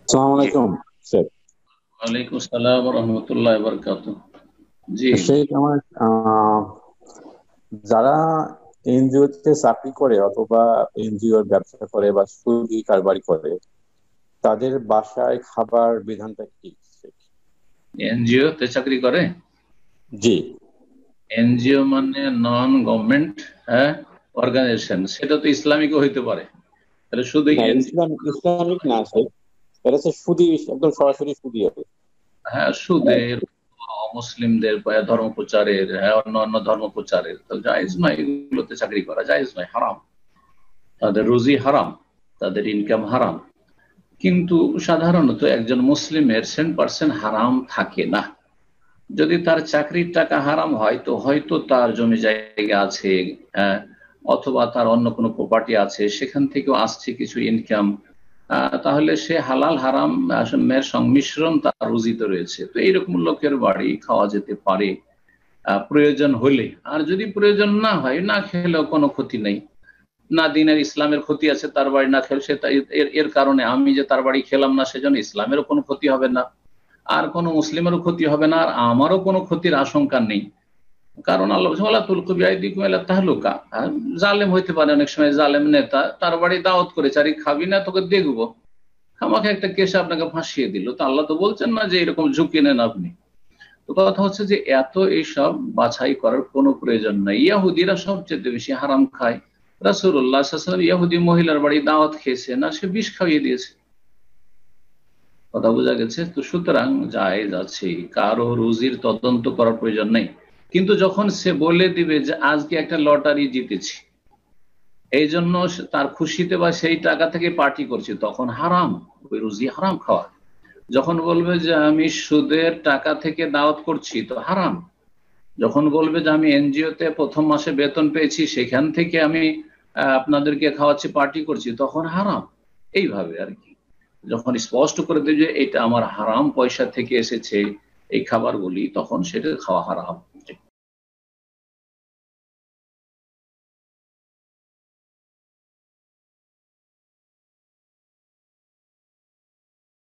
আসসালামু জি, আলাইকুম স্যার। ওয়ালাইকুম আসসালাম ওয়া রাহমাতুল্লাহি ওয়া বারাকাতুহু। জি, শেখ আমার যারা এনজিও তে চাকরি করে অথবা এনজিওর ব্যবসা করে বা সুদি কারবারি করে তাদের বাসায় খাবার বিধানটা কি শেখ? এনজিও তে চাকরি করে। জি। এনজিও মানে নন গভর্নমেন্ট, হ্যাঁ, অর্গানাইজেশন। সেটা তো ইসলামিকও হইতে পারে। তাহলে শুধু না, এনজিও? ইসলামিক না শেখ, এটা হচ্ছে সুদি, একদম সরাসরি সুদি হবে। হ্যাঁ, সুদের, অমুসলিমদের বা ধর্ম প্রচারের, হ্যাঁ, অন্য অন্য ধর্ম প্রচারের তো জায়েজ নয়, এগুলোতে চাকরি করা জায়েজ নয়, হারাম। তাদের রুজি হারাম, তাদের ইনকাম হারাম। কিন্তু সাধারণত একজন মুসলিমের 100% হারাম থাকে না। যদি তার চাকরির টাকা হারাম হয় তো হয়তো তার জমি জায়গা আছে, আহ, অথবা তার অন্য কোনো প্রপার্টি আছে, সেখান থেকেও আসছে কিছু ইনকাম। তাহলে সে হালাল হারাম এর সংমিশ্রণ তার রুজিতে রয়েছে, তো এইরকম লোকের বাড়ি খাওয়া যেতে পারে প্রয়োজন হলে। আর যদি প্রয়োজন না হয়, না খেলেও কোনো ক্ষতি নেই। না দিনের ইসলামের ক্ষতি আছে তার বাড়ি না খেলে, সে এর কারণে আমি যে তার বাড়ি খেলাম না সেজন্য ইসলামেরও কোনো ক্ষতি হবে না, আর কোনো মুসলিমেরও ক্ষতি হবে না, আর আমারও কোনো ক্ষতির আশঙ্কা নেই। কারণ আল্লাহ বলছেন, ওয়ালা তুলকু বিআইদিকুম ইলা তাহলুকা। জালেম হইতে পারে, অনেক সময় জালেম নেতা তার বাড়ি দাওয়াত করেছে, আরে খাবি না, তোকে দেখবো, আমাকে একটা কেসে আপনাকে ফাঁসিয়ে দিল। তো আল্লাহ তো বলছেন না যে এরকম ঝুঁকি নেন আপনি। তো কথা হচ্ছে যে এত এইসব বাছাই করার কোনো প্রয়োজন নাই। ইয়াহুদিরা সবচেয়ে বেশি হারাম খায়। রাসূলুল্লাহ সাল্লাল্লাহু আলাইহি ওয়াসাল্লাম ইয়াহুদি মহিলার বাড়ি দাওয়াত খেয়েছে না, সে বিষ খাইয়ে দিয়েছে। কথা বোঝা গেছে? তো সুতরাং জায়েজ আছে, কারো রুজির তদন্ত করার প্রয়োজন নেই। কিন্তু যখন সে বলে দিবে যে আজকে একটা লটারি জিতেছি, এই জন্য তার খুশিতে বা সেই টাকা থেকে পার্টি করছি, তখন হারাম, ওই রুজি হারাম খাওয়া। যখন বলবে যে আমি সুদের টাকা থেকে দাওয়াত করছি, তো হারাম। যখন বলবে যে আমি এনজিও তে প্রথম মাসে বেতন পেয়েছি, সেখান থেকে আমি আপনাদেরকে খাওয়াচ্ছি, পার্টি করছি, তখন হারাম। এইভাবে আর কি, যখন স্পষ্ট করে দেবে যে এটা আমার হারাম পয়সা থেকে এসেছে এই খাবারগুলি, তখন সেটা খাওয়া হারাম।